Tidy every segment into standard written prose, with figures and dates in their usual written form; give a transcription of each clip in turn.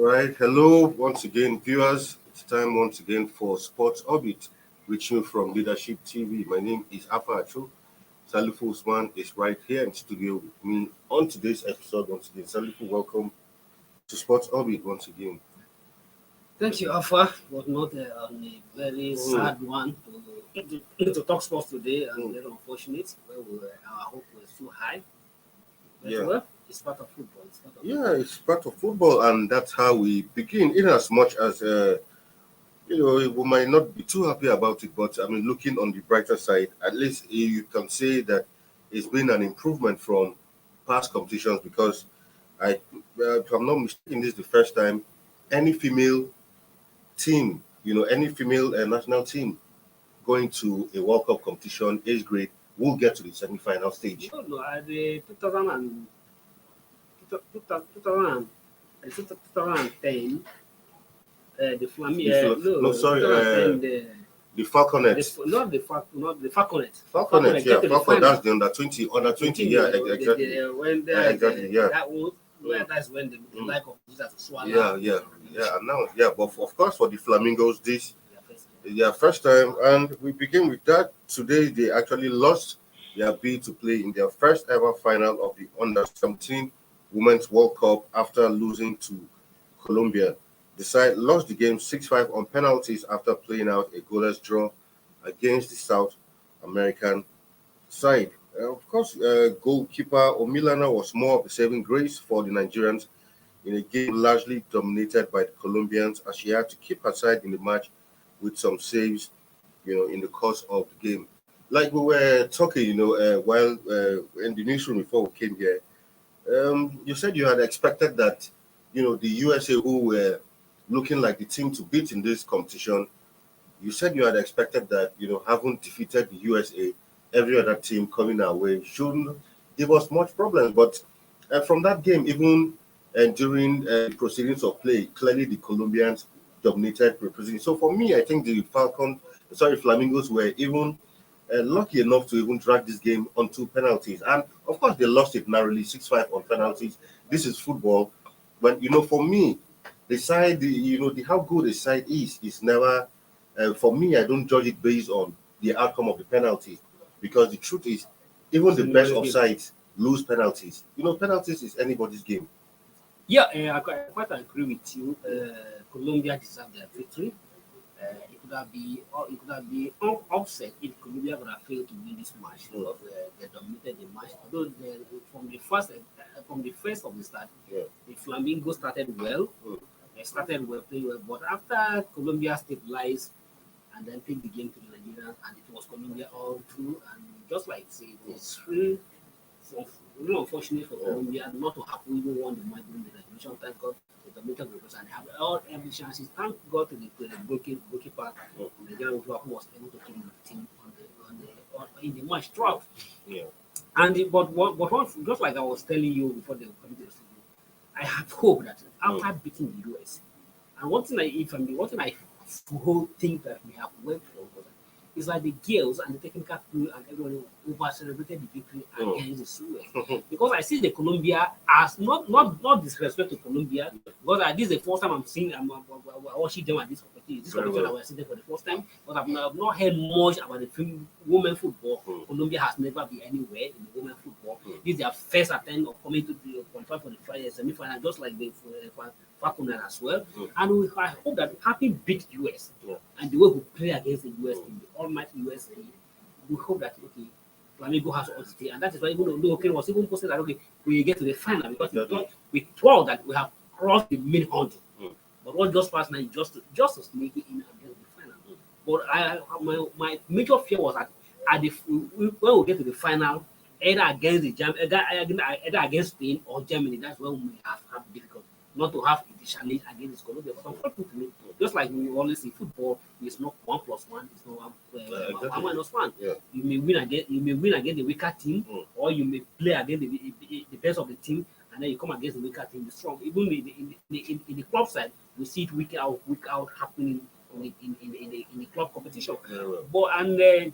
Right. Hello, once again, viewers. It's time once again for Sports Orbit, reaching from Leadership TV. My name is Afa Achu. Salifu Usman is right here in studio with me on today's episode. Once again, Salifu, welcome to Sports Orbit once again. Thank you, Alpha. Was not on a very Mm, sad one to talk sports today, and mm, very unfortunate. Where our hope was too high, but yeah. it's part of football. It's part of Yeah, football. it's part of football, and that's how we begin. In as much as we might not be too happy about it, but I mean, looking on the brighter side, at least you can say that it's been an improvement from past competitions because if I'm not mistaken, this is the first time any female team, any female national team going to a World Cup competition age grade will get to the semi-final stage. No, at the 2000 and 2000 2010, the Flamingoes. No, No, sorry, 2010, the Falconets. not the Falconets. Falconet, Get yeah, to the Falcon. final. That's the under 20, yeah, exactly, When exactly, yeah. that was where Mm, that's when the mm. like of Jesus swallow Yeah, yeah, yeah. And now, yeah, but of course, for the Flamingos, this their first is their first time, and we begin with that. Today, they actually lost their bid to play in their first ever final of the Under 17 Women's World Cup after losing to Colombia. The side lost the game 6-5 on penalties after playing out a goalless draw against the South American side. Of course, goalkeeper Omilana was more of the saving grace for the Nigerians in a game largely dominated by the Colombians, as she had to keep her side in the match with some saves, in the course of the game. Like we were talking, while in the newsroom before we came here, you said you had expected that, the USA, who were looking like the team to beat in this competition, you said you had expected that, having defeated the USA, every other team coming our way shouldn't give us much problems. But from that game, even during the proceedings of play, clearly the Colombians dominated the proceedings. So for me, I think the Flamingos were even lucky enough to even drag this game onto penalties. And of course, they lost it narrowly, 6-5 on penalties. This is football. But, for me, the side, the how good a side is never for me, I don't judge it based on the outcome of the penalty, because the truth is, even it's the best anybody's of game. sides lose penalties. Penalties is anybody's game. Yeah, I quite agree with you. Colombia deserved their victory. It could have been upset if Colombia would have failed to win this match Mm, because they dominated the match. Although from the first of the start, yeah. the Flamingos started well. Mm, They started well, playing well, but after Colombia stabilized and then take the game to the Nigerians, and it was Colombia all through. And just like say, it's really unfortunate for yeah. Colombia not to have even won the match during the regulation. Thank God they dominated the process and have all every chances. Thank God to the goalkeeper Mm, Nigeria who was able to keep the team in the match throughout. yeah. Just like I was telling you before the committee, I have hope that Mm, after beating the US, and one thing I think that we have went for was is like the girls and the technical crew and everyone over celebrated the victory mm. against the Suez. Because I see the Colombia as not disrespect to Colombia, because this is the first time I'm seeing watching them at this competition. This Very competition that well. we're seeing them for the first time, but I've not heard much about the women football. Mm, Colombia has never been anywhere in the women football. mm, This is their first attempt of coming to the qualify for the semi-final, just like the Falcon as well. mm, And I hope that having beat US yeah. and the way we play against the US Mm, in the almighty USA, we hope that okay, Flamengo has all the and that is why even though okay was even posted that okay, we get to the final because exactly. we thought that we have crossed the mid hundred. Mm, But what just passed now is just to sneak it in and get to the final. mm, But my major fear was that when we get to the final, either against either against Spain or Germany, that's when we have difficult not to have the challenge against Colombia. But unfortunately, just like we always say, football is not 1+1, it's not one exactly. minus one. Yeah. You may win against the weaker team, Mm, or you may play against the best of the team, and then you come against the weaker team, the strong. Even in the club side, we see it week out happening in the club competition. very well. But and uh,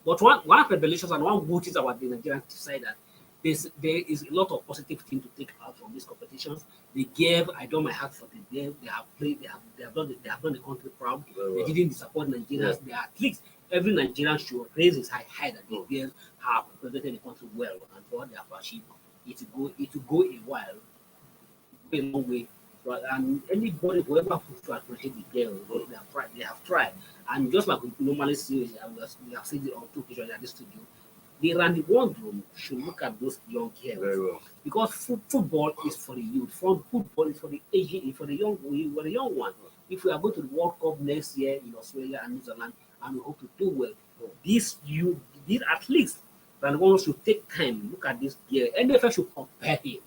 but one revelation and one good thing about the Nigerian side that there is a lot of positive things to take out from these competitions. They gave I done my heart for them. They have played. They have done the country proud. Very They well. didn't disappoint Nigerians. They at least every Nigerian should raise his high that they girls have represented the country well and for what they have achieved. It will go a while, go a long way. But and anybody whoever who to appreciate the girl, they have tried. They have tried. And just like we normally see, we have seen it on two occasions at this studio, the Randy Wondrum should look at those young girls Very well. because football is for the youth. Football is for the aging, for the young one. If we are going to the World Cup next year in Australia and New Zealand, and we hope to do well, these at least Randy Wondrum should take time look at this girl. NFL should compare him.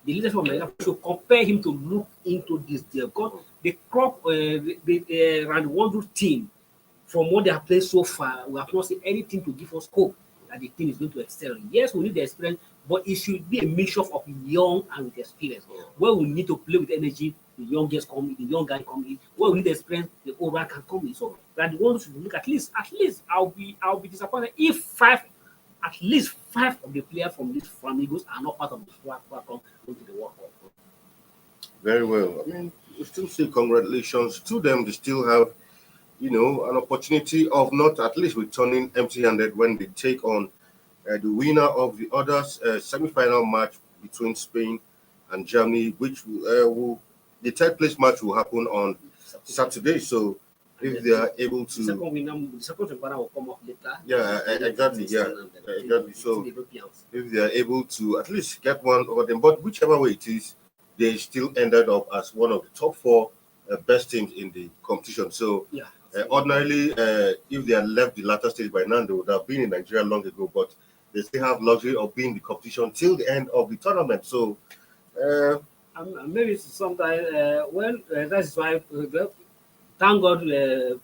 The leaders from Nigeria should compare him to look into this deal because the crop, the Randy Wondrum team from what they have played so far, we have not seen anything to give us hope that the team is going to excel. Yes, we need the experience, but it should be a mixture of young and with experience. Where we need to play with energy, the young guys come in, the young guy come in. Where we need the experience, the old man can come in. So that the ones should look at least I'll be disappointed if at least five of the players from these Flamingos are not part of the squad who are going to the World Cup. Very well. I mean, we still say congratulations to them. They still have, an opportunity of not at least returning empty-handed when they take on the winner of the other semi-final match between Spain and Germany, which the third place match will happen on Saturday. So if they are able to, The second semi-final will come up later. yeah, exactly, yeah, exactly. So if they are able to at least get one over them, but whichever way it is, they still ended up as one of the top four best teams in the competition. So Yeah. ordinarily, if they had left the latter stage by now, they would have been in Nigeria long ago. But they still have luxury of being in the competition till the end of the tournament. So, Maybe sometime when that's why thank God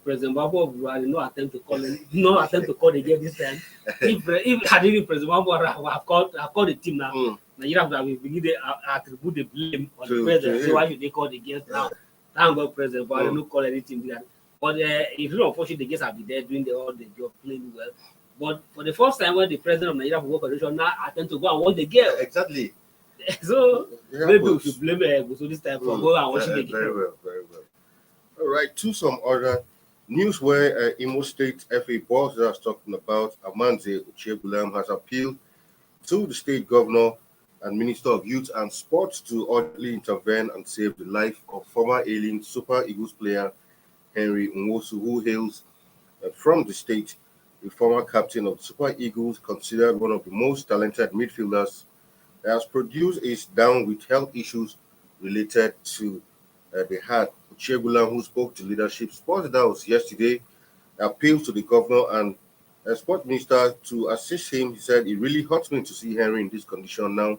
President Babu had no attempt to call again this time. If had even President Babu have called the team now, Nigeria would have begun to attribute the blame on the president. So why should they call the games now? Thank God President Babu no call anything there. But if you unfortunately the guys have been there doing all the job playing well. But for the first time when the president of Nigeria Football Federation now attempt to go and watch the game. exactly. So maybe we should blame so this time for going and watching the game. Very well, very well. All right, to some other news where Imo State FA boss that's talking about Amanze Uchebulam has appealed to the state governor and Minister of Youth and Sports to urgently intervene and save the life of former ailing Super Eagles player Henry Nwosu, who hails from the state, the former captain of Super Eagles, considered one of the most talented midfielders, has produced, is down with health issues related to the heart. Uchebulam, who spoke to Leadership Sports House yesterday, appealed to the governor and sports minister to assist him. He said, "It really hurts me to see Henry in this condition now.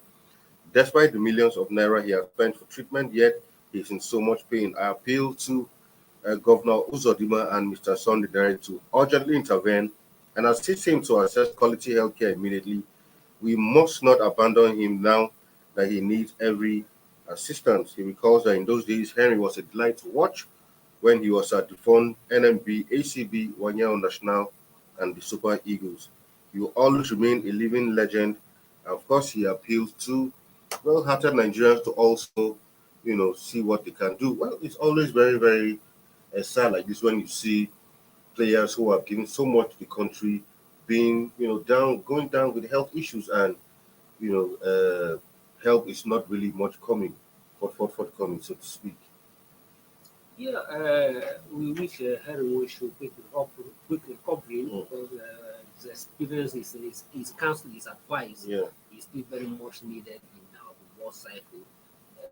Despite the millions of naira he has spent for treatment, yet he's in so much pain. I appeal to Governor Uzodima and Mr. Sunday to urgently intervene and assist him to access quality healthcare immediately. We must not abandon him now that he needs every assistance." He recalls that in those days, Henry was a delight to watch when he was at the fund NMB, ACB, Wanyao National, and the Super Eagles. He will always remain a living legend. Of course, he appeals to well-hearted Nigerians to also, see what they can do. Well, it's always very, very sad like this when you see players who have given so much to the country being, going down with health issues, and help is not really much coming, forthcoming, so to speak. Yeah, we wish Henry should quick recovery because his experience, his counsel, his advice is still very much needed in our football cycle.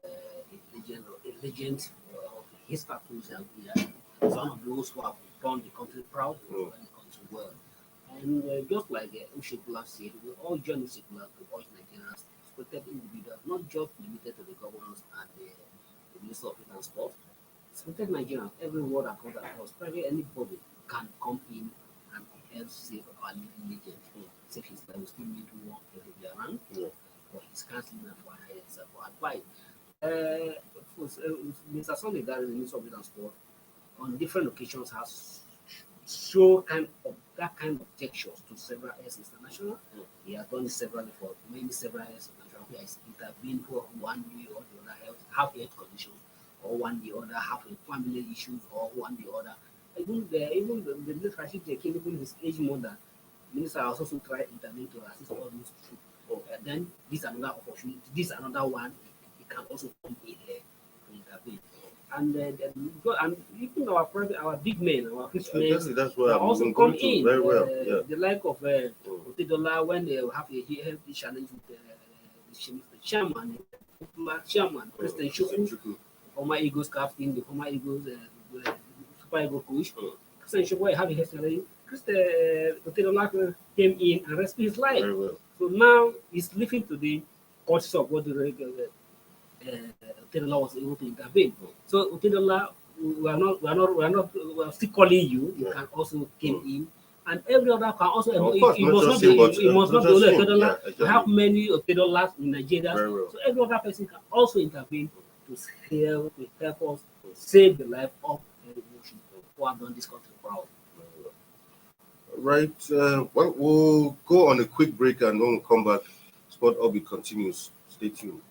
A legend of his status, and he's one of those who have done the country proud and the country well. And just like Ushikula said, we all join Ushikula to urge Nigerians, respected individuals, not just limited to the governors and the Minister of Youth and Sport. Respected Nigerians, every word I call across, probably anybody can come in and help save our living legend. Save his life, we still need to work to be around for his counseling and for advice. Mr. Sunday, that is the Minister of Youth and Sport, on different occasions has shown kind of that kind of gestures to several years international. He has done it several for several years international. He has intervened for one way or the other health conditions, or one the other have a family issues, or one the other. Even the late Rashid Jekin, even his age mother, minister has also tried intervene to assist all those troops. And then this another opportunity, this another one, he can also come in here to intervene. And even our big men, our rich men, that's why I'm also going come to in. very well. The like of Otedola, when they have a healthy challenge with the chairman, the popular chairman, President Shuku, former Eagles captain, the former Eagles Super Eagle coach. President Shuku have a health challenge. Otedola came in and rescued his life. Very well. So now he's living to the causes of what the Otedola was able to intervene. So Otedola, we are still calling you. You can also came in, and every other can also. It must not be only Otedola. We have many Otedolas in Nigeria, so every other person can also intervene to help us save the life of Emotion who have done this country proud. Right. Well, we'll go on a quick break, and when we come back, Sport Orbit continues. Stay tuned.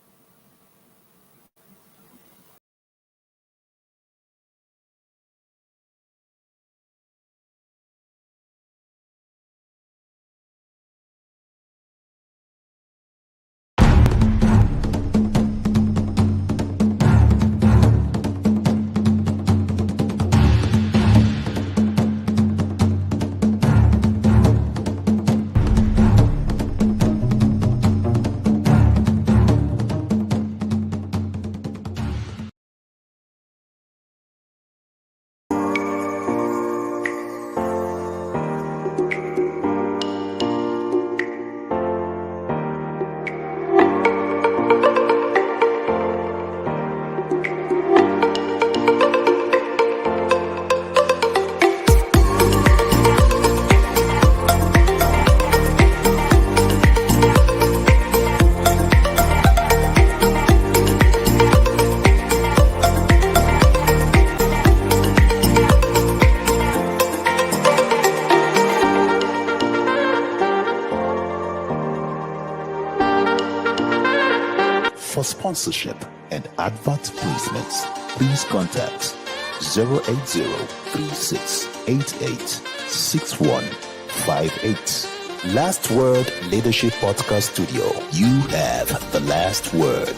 For sponsorship and advert placements, please contact 080-3688-6158. Last Word Leadership Podcast Studio. You have the last word.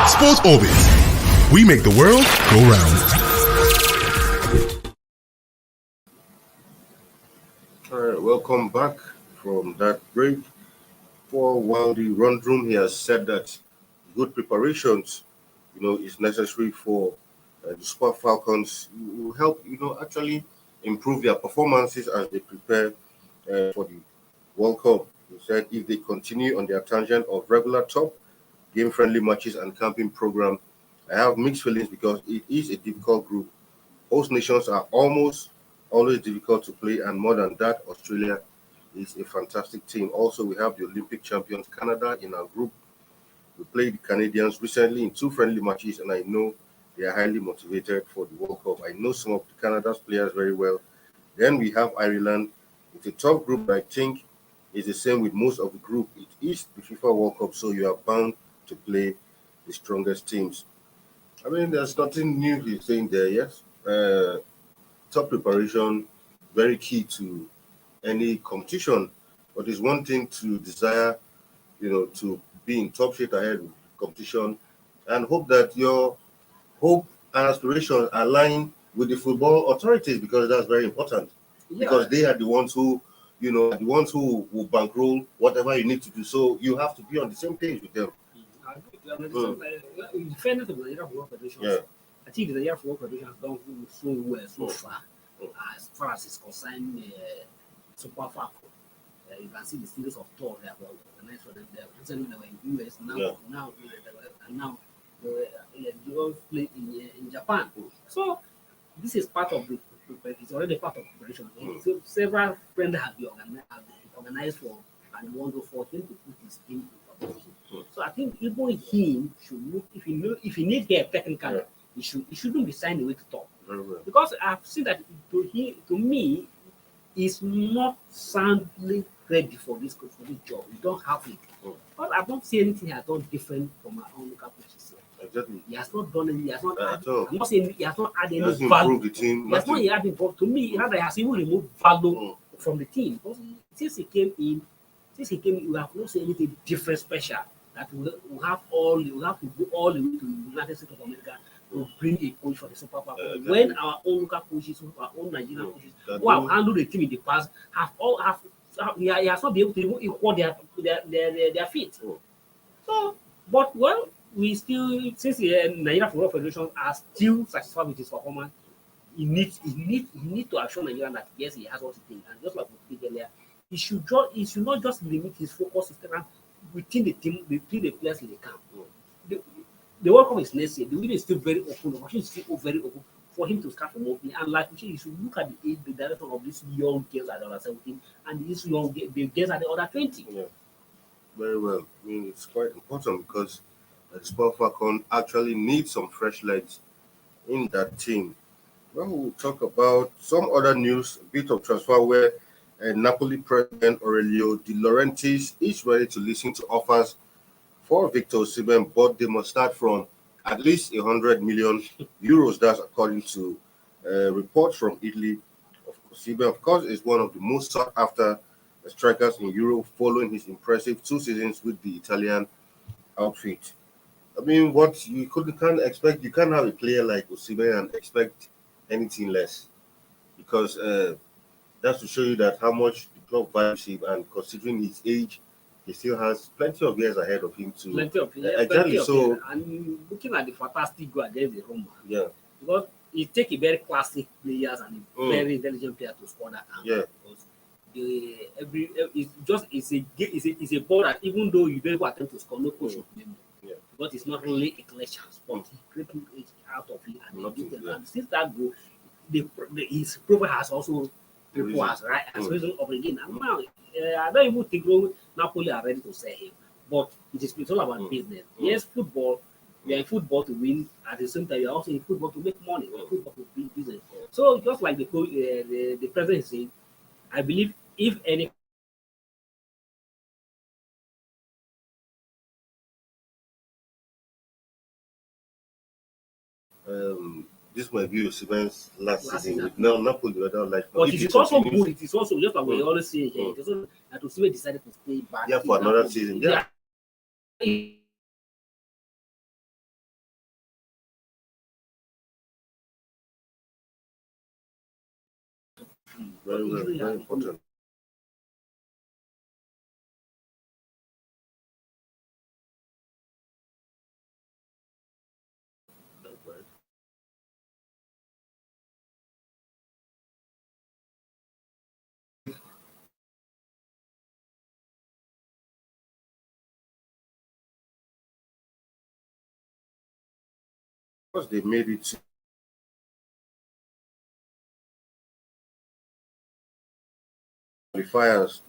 Sports Orbit. We make the world go round. All right, welcome back from that break. For while the run room, he has said that good preparations, is necessary for the Super Falcons. Will help, actually improve their performances as they prepare for the World Cup. He said if they continue on their tangent of regular top game-friendly matches and camping program, I have mixed feelings because it is a difficult group. Host nations are almost always difficult to play, and more than that, Australia is a fantastic team. Also, we have the Olympic champions Canada in our group. We played the Canadians recently in 2 friendly matches, and I know they are highly motivated for the World Cup. I know some of Canada's players very well. Then we have Ireland. It's a tough group, but I think it's the same with most of the group. It is the FIFA World Cup, so you are bound to play the strongest teams. I mean, there's nothing new he's saying there, yes. Top preparation, very key to any competition. But it's one thing to desire, to be in top shape ahead of competition and hope that your hope and aspirations align with the football authorities, because that's very important. Yeah. Because they are the ones who, will bankroll whatever you need to do. So you have to be on the same page with them. I agree. In fairness of the Nigeria Football Federation, I think the Nigeria Football Federation has done so well so far, as it's concerned Super Falcon. You can see the series of tour they have organized for them there. Recently they were in US, now they all play in Japan. So this is part of the it's already part of preparation. So several friends have been organized for, and we want to 14 to put this team in competition. So I think even him should look if he need help technically, Yeah. he shouldn't be signed away to talk. Very well. Because I've seen that to me, is not soundly ready for this job. You don't have it. But I don't see anything he has done different from my own local coaches here. Exactly. He has not done any. He has not. At all. I'm not saying he has not added He any hasn't value. improved the team. He has not Nothing. added value. To me, rather he has even removed value from the team. Because since he came in, we have not seen anything different, special. That we have to go all the way to the United States of America to bring a coach for the Super Cup. Exactly. When our own local coaches, our own Nigerian coaches, That who have do- handled the team in the past, he has not been able to even equal their feet. So, but well, we still, since the Nigeria Football Federation are still satisfied with his performance, he needs to assure Nigeria that yes, he has what he thinks. And just like we said earlier, he should not just limit his focus within the team, between the players in the camp. The, the World Cup is next year. The window is still very open. The option is still very open for him to start remotely. And like we said, you should look at the direction of these young girls at the under 17 and these the girls at the under 20. Yeah. Very well. I mean, it's quite important because the Sport Falcon actually needs some fresh legs in that team. Well, we'll talk about some other news, a bit of transfer where Napoli president Aurelio De Laurentiis is ready to listen to offers for Victor Osimhen, but they must start from at least 100 million euros. That's according to reports from Italy. Osimhen, of course, is one of the most sought after strikers in Europe following his impressive 2 seasons with the Italian outfit. I mean, what can't expect, you can't have a player like Osimhen and expect anything less because that's to show you that how much the club values him, and considering his age, he still has plenty of years ahead of him to Plenty of exactly. So and looking at the fantastic goal against the Roma, yeah, because he take a very classic players and a Mm. very intelligent player to score that. Yeah. Because it's a ball that even though you don't attempt to score, no coach will blame you. Yeah. But it's not really a clear chance, but he created it out of it and Nothing, he did yeah. And since that goal, his profile has also people has risen up again. And now I don't even think Napoli are ready to sell him. But it's all about business. Yes, football. We are in football to win. At the same time, we are also in football to make money. We are in football to build business. So just like the president is saying, I believe if any this might be Osimhen's last Last season season. with Napoli. Whether like, but if it he is also continues- good. It is also just like we always say here. It is also that Osimhen decided to stay back. Yeah, for in another Napoli. season. Yeah. Very well, very important. Because they made it to qualifiers.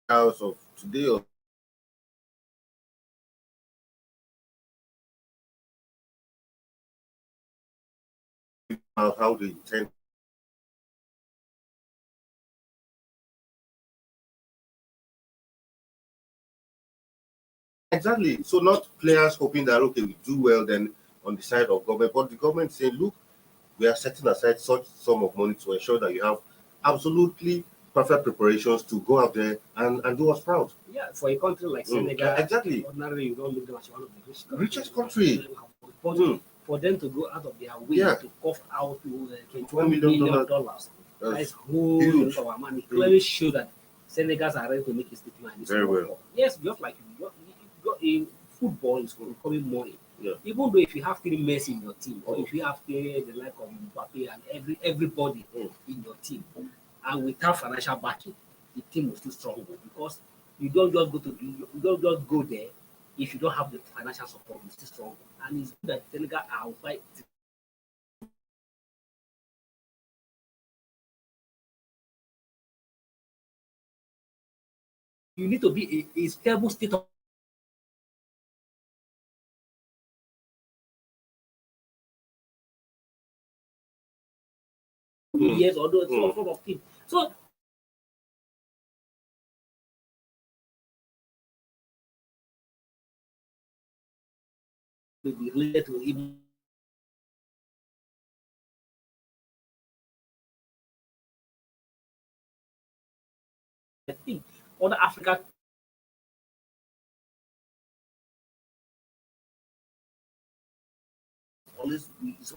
House of today or how they intend. Exactly. So not players hoping that okay we do well then on the side of government, but the government saying, look, we are setting aside such sum of money to ensure that you have absolutely perfect preparations to go out there and do us proud. Yeah, for a country like Senegal, exactly. ordinarily you don't look them as one of the Richest country. But for them to go out of their way Yeah. to cough out $21 $21 million, that's whole huge. of our money. Clearly show that Senegals are ready to make a statement. in this Very World well. Cup. Yes, just like in football is becoming money. Yeah. Even though if you have three men in your team, or if you have the like of Mbappe and everybody in your team, and without financial backing, the team will still struggle because you don't just go there if you don't have the financial support, you still struggle. And it's good that Senegal are quite You need to be a stable state of years or those sort of thing. So be related to even I think other Africa always is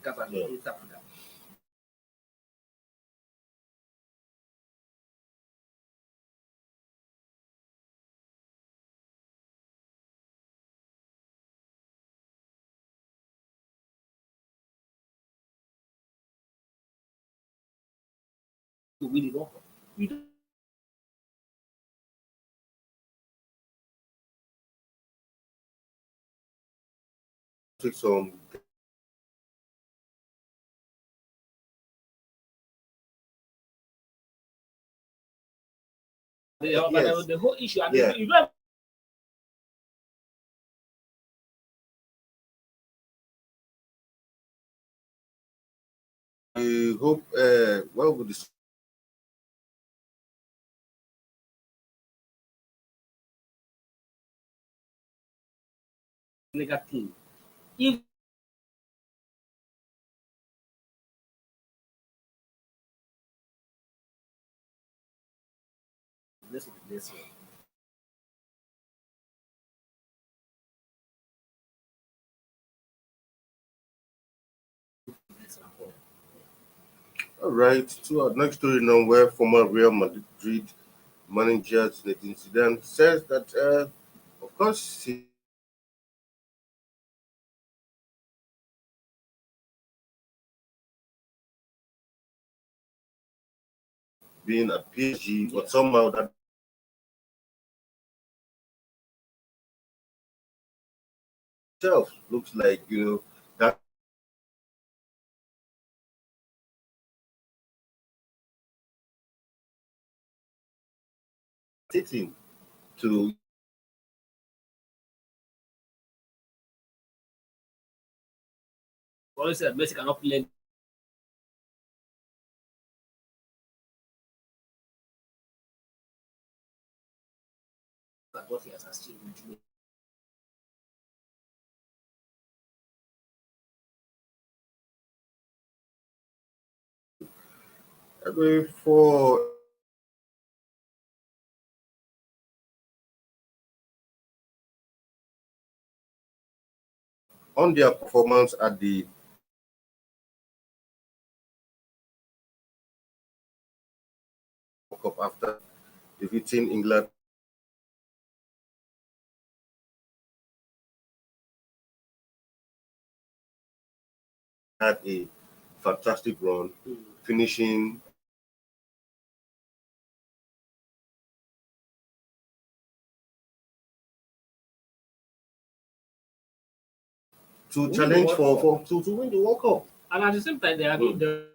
East Africa. To win the World Cup. We don't Take some. Yes. the whole issue. And Yeah. you don't I hope. Well, with this negative team. If this one. This one. all right, to our next story now, where former Real Madrid manager Zinedine Zidane says that, of course, he being at PSG, but somehow that itself looks like that sitting to Always said Messi cannot play what he has achieved. for on their performance at the World Cup after defeating England. Had a fantastic run, finishing to challenge to win the World Cup. And at the same time, they are the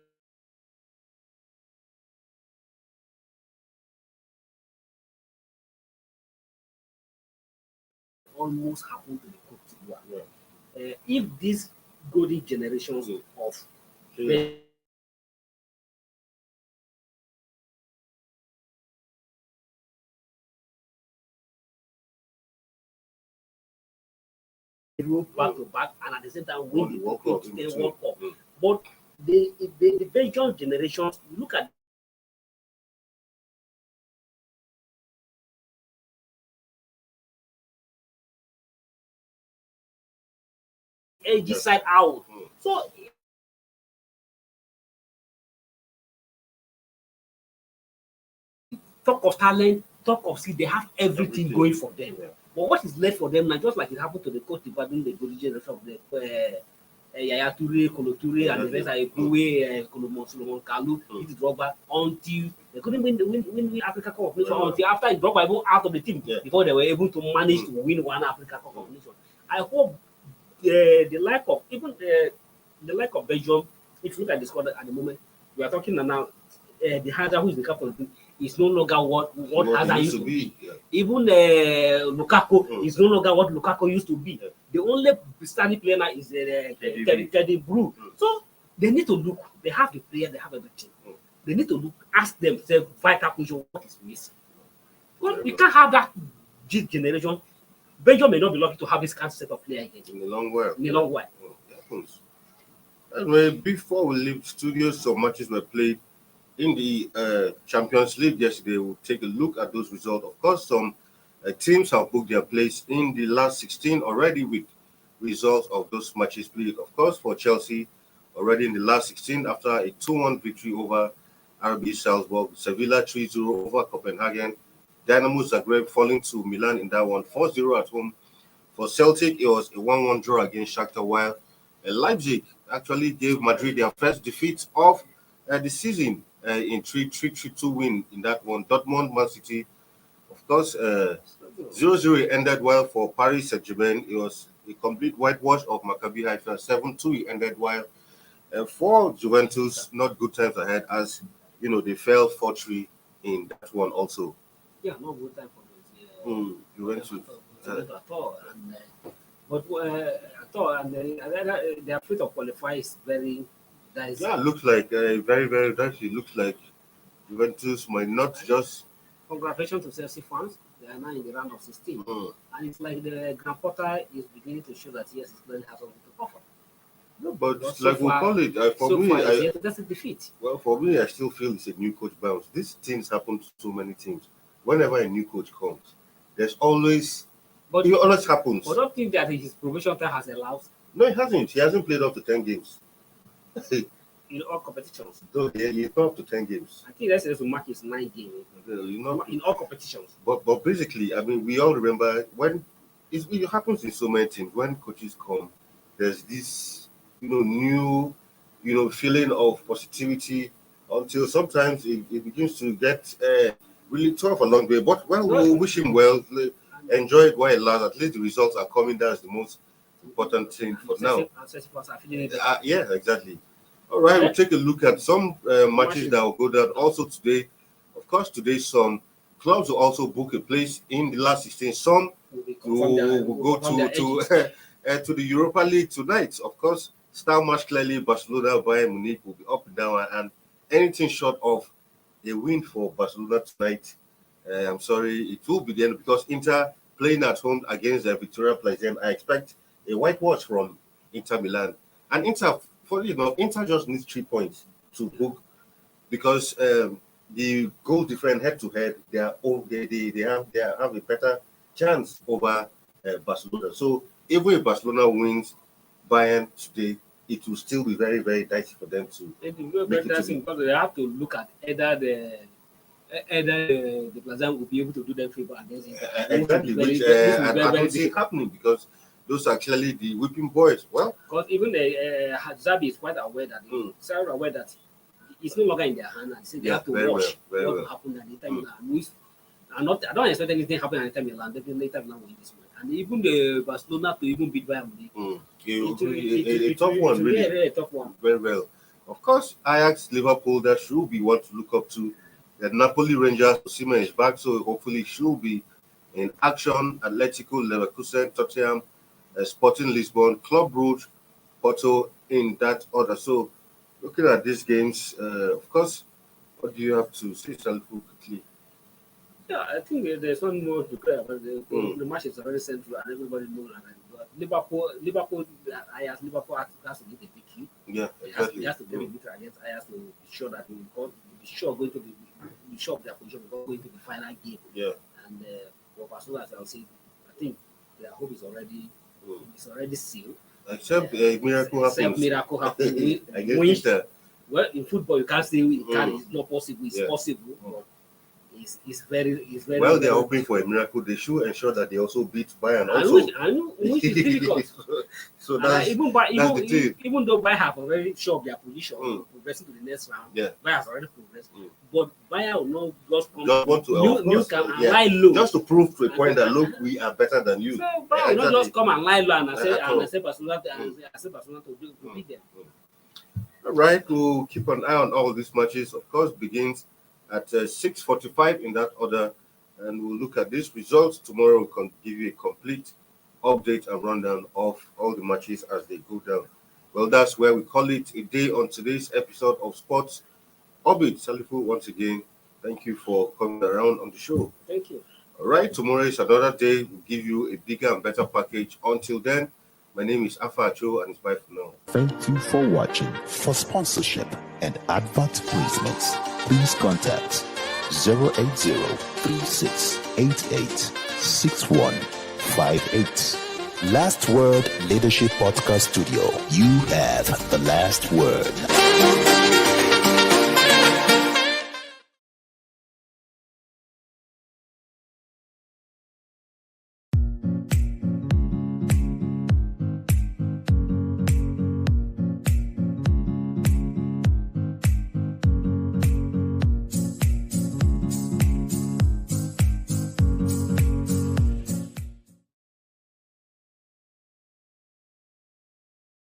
almost happened to the Cote d'Ivoire. If these golden generations of back to back and at the same time win the World Cup. But the Belgian generations, look at edgy side out. So talk of talent, talk of skill, they have everything going for them. But what is left for them now, just like it happened to the Cote d'Ivoire during the golden generation of the Yaya Toure, Kolo Toure, and the rest, Ekoué, Solomon Kalou, Drogba, until they couldn't win Africa Cup of Nations until after Drogba even out of the team before they were able to manage to win one Africa Cup of Nations. I hope the like of even the like of Belgium, if you look at the squad at the moment, we are talking now. The Hazard, who is the captain of the team, is no longer what Hazard used to be. Yeah. Even Lukaku is no longer what Lukaku used to be. Yeah. The only standing player now is Teddy Blue. So they need to look. They have the player. They have everything. They need to look. Ask themselves vital question: what is missing? Well, we can't have that generation. Belgium may not be lucky to have this kind of set of player again. In a long while. In a long while. It happens. Anyway, before we leave studios, some matches were played in the Champions League yesterday. We'll take a look at those results. Of course, some teams have booked their place in the last 16 already with results of those matches played. Of course, for Chelsea, already in the last 16 after a 2-1 victory over RB Salzburg, Sevilla 3-0 over Copenhagen, Dynamo Zagreb falling to Milan in that one, 4-0 at home. For Celtic, it was a 1-1 draw against Shakhtar, while Leipzig actually gave Madrid their first defeat of the season in 3-2 win in that one. Dortmund, Man City, of course, 0-0 ended well for Paris Saint-Germain. It was a complete whitewash of Maccabi Haifa. 7-2 it ended well. For Juventus, not good times ahead as, they fell 4-3 in that one also. Yeah, no good time for Juventus. At all. Their fate of qualify is very dicey. Yeah, looks like very, very dicey. Looks like Juventus might not just. Congratulations to Chelsea fans. They are now in the round of 16. And it's like the Grand Porter is beginning to show that, yes, his plan has something to offer. No, but so like we call it, that's a defeat. Well, for me, I still feel it's a new coach bounce. These things happen to so many teams. Whenever a new coach comes, there's always. But it always happens. But don't think that his probation time has elapsed. No, it hasn't. He hasn't played up to 10 games. In all competitions. No, he's not up to 10 games. I think that's to mark his 9 games. In all competitions. But basically, I mean, we all remember when it happens in so many teams. When coaches come, there's this, new, feeling of positivity until sometimes it begins to get really tough along the way. But we'll wish him well. Enjoy it while it lasts. At least the results are coming. That's the most important thing for now. Yeah, exactly. All right, we'll take a look at some matches that will go down. Also today, of course, today some clubs will also book a place in the last 16. Some will go to the Europa League tonight. Of course, star match clearly Barcelona, Bayern Munich will be up and down, and anything short of a win for Barcelona tonight, I'm sorry, it will be the end because Inter playing at home against Victoria Plzen. I expect a whitewash from Inter Milan, and Inter just needs 3 points to book because the goal difference head to head, they have a better chance over Barcelona. So even if Barcelona wins Bayern today, it will still be very, very dicey for them to make it to because they have to look at either the Plzen will be able to do them favor against it. Exactly, which I don't see happening because those are clearly the whipping boys. Well, because even Zabi is quite aware that it's no longer in their hand, and they have to watch what will happen at Inter Milan. I don't expect anything to happen at Inter Milan. Definitely Inter Milan will win this one, and even the Barcelona to even beat Bayern Munich. A tough one, really. Very tough one. Very well. Of course, Ajax, Liverpool, that should be what to look up to. The Napoli Rangers, Osimhen is back, so hopefully should be in action. Atletico, Leverkusen, Tottenham, Sporting Lisbon, Club Brugge, Porto in that order. So, looking at these games, of course, what do you have to say, Salifu, quickly? Yeah, I think there's one more to clear about the match is already central and everybody knows that. Liverpool has to get a victory. Yeah, exactly. He has to get a victory against Ajax to be sure that he will be sure going to be sure of their position before going to the final game. Yeah. And for Barcelona, as I was saying, I think their hope is already sealed. Except miracle happens. Well, in football, you can't say it's not possible. It's possible. But is very. Well, they're very, hoping for a miracle. They should ensure that they also beat Bayern. I Also, know, which is difficult. so And that's the thing. even though Bayern have already shown their position, progressing to the next round, Yeah. Bayern has already progressed. But Bayern will not just come Just want to new camp and lie low. just to prove to a point that look, we are better than you. So Bayern will not just come and lie low and say Barcelona to beat them. All right, we'll keep an eye on all these matches. Of course, begins at 6:45 in that order, and we'll look at these results tomorrow. We can give you a complete update and rundown of all the matches as they go down. Well, that's where we call it a day on today's episode of Sports Orbit. Salifu, once again, thank you for coming around on the show. Thank you. All right, tomorrow is another day. We'll give you a bigger and better package. Until then, my name is Afa Acho, and it's bye for now. Thank you for watching. For sponsorship and advert placements, please contact 080-3688-6158. Last Word Leadership Podcast Studio. You have the last word.